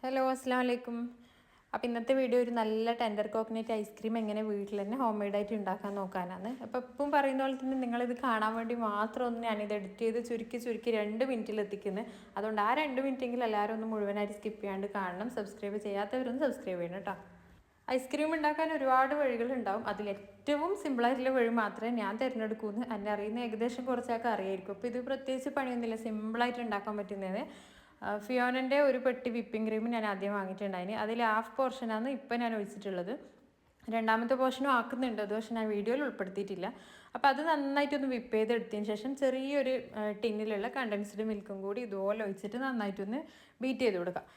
Hello അസ്സാം വലൈക്കും. അപ്പോൾ ഇന്നത്തെ വീഡിയോ ഒരു നല്ല ടെൻഡർ കോക്കനട്ട് ഐസ്ക്രീം എങ്ങനെ വീട്ടിൽ തന്നെ ഹോം മെയ്ഡായിട്ട് ഉണ്ടാക്കാൻ നോക്കാനാണ്. അപ്പോൾ ഇപ്പം പറയുന്ന പോലെ തന്നെ നിങ്ങളിത് കാണാൻ വേണ്ടി മാത്രം ഞാനിത് എഡിറ്റ് ചെയ്ത് ചുരുക്കി 2 മിനിറ്റിൽ എത്തിക്കുന്നത്. അതുകൊണ്ട് ആ 2 മിനിറ്റെങ്കിലും എല്ലാവരും ഒന്ന് മുഴുവനായിട്ട് സ്കിപ്പ് ചെയ്യാണ്ട് കാണണം. സബ്സ്ക്രൈബ് ചെയ്യാത്തവരൊന്ന് സബ്സ്ക്രൈബ് ചെയ്യണം കേട്ടോ. ഐസ്ക്രീം ഉണ്ടാക്കാൻ ഒരുപാട് വഴികളുണ്ടാവും. അതിലേറ്റവും സിമ്പിളായിട്ടുള്ള വഴി മാത്രമേ ഞാൻ തിരഞ്ഞെടുക്കൂന്ന്. എന്നെ അറിയുന്ന ഏകദേശം കുറച്ചൊക്കെ അറിയായിരിക്കും. അപ്പോൾ ഇത് പ്രത്യേകിച്ച് പണിയൊന്നുമില്ല, സിമ്പിളായിട്ട് ഉണ്ടാക്കാൻ പറ്റുന്നത്. ഫിയോനൻ്റെ ഒരു പെട്ടി വിപ്പിംഗ് ക്രീം ഞാൻ ആദ്യം വാങ്ങിയിട്ടുണ്ടായിന്. അതിൽ ഹാഫ് പോർഷനാണ് ഇപ്പം ഞാൻ ഒഴിച്ചിട്ടുള്ളത്. രണ്ടാമത്തെ പോർഷനും ആക്കുന്നുണ്ട്, അത് പക്ഷെ ഞാൻ വീഡിയോയിൽ ഉൾപ്പെടുത്തിയിട്ടില്ല. അപ്പോൾ അത് നന്നായിട്ടൊന്ന് വിപ്പ് ചെയ്തെടുത്തതിന് ശേഷം ചെറിയൊരു ടിന്നിലുള്ള കണ്ടൻസ്ഡ് മിൽക്കും കൂടി ഇതുപോലെ ഒഴിച്ചിട്ട് നന്നായിട്ടൊന്ന് ബീറ്റ് ചെയ്ത് കൊടുക്കാം.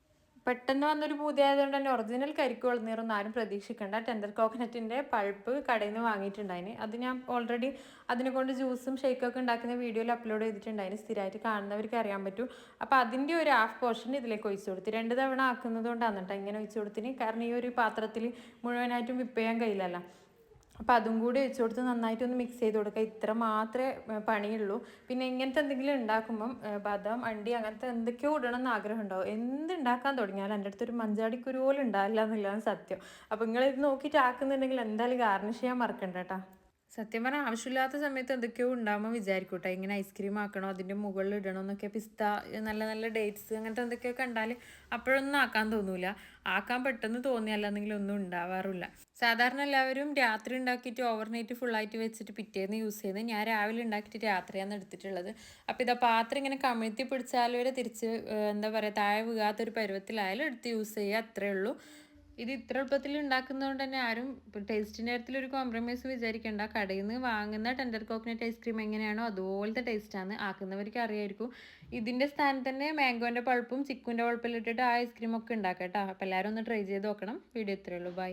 പെട്ടെന്ന് വന്നൊരു പൂതി ആയതുകൊണ്ട് തന്നെ ഒറിജിനൽ കരിക്ക് വളർന്നീറൊന്നും ആരും പ്രതീക്ഷിക്കേണ്ട. ടെൻഡർ കോക്കനറ്റിൻ്റെ പൾപ്പ് കടയിൽ നിന്ന് വാങ്ങിയിട്ടുണ്ടായിന്. അത് ഞാൻ ഓൾറെഡി അതിനെ കൊണ്ട് ജ്യൂസും ഷേക്കൊക്കെ ഉണ്ടാക്കുന്ന വീഡിയോയിൽ അപ്ലോഡ് ചെയ്തിട്ടുണ്ടായിന്. സ്ഥിരമായിട്ട് കാണുന്നവർക്ക് അറിയാൻ പറ്റും. അപ്പോൾ അതിൻ്റെ ഒരു ഹാഫ് പോർഷൻ ഇതിലേക്ക് ഒഴിച്ചു കൊടുത്ത് 2 തവണ ആക്കുന്നത് കൊണ്ടാണ് കേട്ടോ ഇങ്ങനെ ഒഴിച്ചു കൊടുത്തിന്. കാരണം ഈ ഒരു പാത്രത്തിൽ മുഴുവനായിട്ടും വിപ്പ് ചെയ്യാൻ കഴിയില്ലല്ലോ. അപ്പോൾ അതും കൂടി വെച്ച് കൊടുത്ത് നന്നായിട്ടൊന്ന് മിക്സ് ചെയ്ത് കൊടുക്കുക. ഇത്ര മാത്രമേ പണിയുള്ളൂ. പിന്നെ ഇങ്ങനത്തെ എന്തെങ്കിലും ഉണ്ടാക്കുമ്പം ബദാം അണ്ടി അങ്ങനത്തെ എന്തൊക്കെയോ ഇടണം എന്ന് ആഗ്രഹം ഉണ്ടാവും. എന്ത് ഉണ്ടാക്കാൻ തുടങ്ങിയാലും എൻ്റെ അടുത്തൊരു മഞ്ചാടിക്കുരു പോലും ഉണ്ടാവില്ല എന്നുള്ളതാണ് സത്യം. അപ്പോൾ നിങ്ങളിത് നോക്കിയിട്ട് ആക്കുന്നുണ്ടെങ്കിൽ എന്തായാലും ഗാർണിഷ് ചെയ്യാൻ മറക്കണ്ട കേട്ടോ. സത്യം പറഞ്ഞാൽ ആവശ്യമില്ലാത്ത സമയത്ത് എന്തൊക്കെയോ ഉണ്ടാകുമ്പോൾ വിചാരിക്കൂട്ടെ ഇങ്ങനെ ഐസ്ക്രീം ആക്കണോ, അതിൻ്റെ മുകളിൽ ഇടണോ എന്നൊക്കെ. പിസ്ത, നല്ല നല്ല ഡേറ്റ്സ് അങ്ങനത്തെ എന്തൊക്കെയോ കണ്ടാൽ അപ്പോഴൊന്നും ആക്കാൻ തോന്നൂല. ആക്കാൻ പെട്ടെന്ന് തോന്നിയല്ലെന്നെങ്കിലും ഒന്നും ഉണ്ടാവാറില്ല. സാധാരണ എല്ലാവരും രാത്രി ഉണ്ടാക്കിയിട്ട് ഓവർനൈറ്റ് ഫുള്ളായിട്ട് വെച്ചിട്ട് പിറ്റേന്ന് യൂസ് ചെയ്യുന്നത്. ഞാൻ രാവിലെ ഉണ്ടാക്കിയിട്ട് രാത്രിയാണ് എടുത്തിട്ടുള്ളത്. അപ്പോൾ ഇതാ പാത്രം ഇങ്ങനെ കമിഴ്ത്തി പിടിച്ചാൽ വരെ തിരിച്ച് എന്താ പറയുക, താഴെ വീഴാത്തൊരു പരുവത്തിലായാലും എടുത്ത് യൂസ് ചെയ്യുക, അത്രയേ ഉള്ളൂ. ഇത് ഇത്ര എളുപ്പത്തിൽ ഉണ്ടാക്കുന്നതുകൊണ്ട് തന്നെ ആരും ടേസ്റ്റിൻ്റെ കാര്യത്തിൽ ഒരു കോംപ്രമൈസ് വിചാരിക്കേണ്ട. കടയിൽ നിന്ന് വാങ്ങുന്ന ടെൻഡർ കോക്കനട്ട് ഐസ്ക്രീം എങ്ങനെയാണോ അതുപോലത്തെ ടേസ്റ്റാണ്. ആക്കുന്നവർക്ക് അറിയായിരിക്കും. ഇതിൻ്റെ സ്ഥാനത്ത് തന്നെ മാംഗോൻ്റെ പൾപ്പും ചിക്കുൻ്റെ പൾപ്പെല്ലാം ഇട്ടിട്ട് ആ ഐസ്ക്രീം ഒക്കെ ഉണ്ടാക്കാം കേട്ടോ. അപ്പോൾ എല്ലാവരും ഒന്ന് ട്രൈ ചെയ്ത് നോക്കണം. വീഡിയോ ഇത്രയേ ഉള്ളൂ. ബൈ.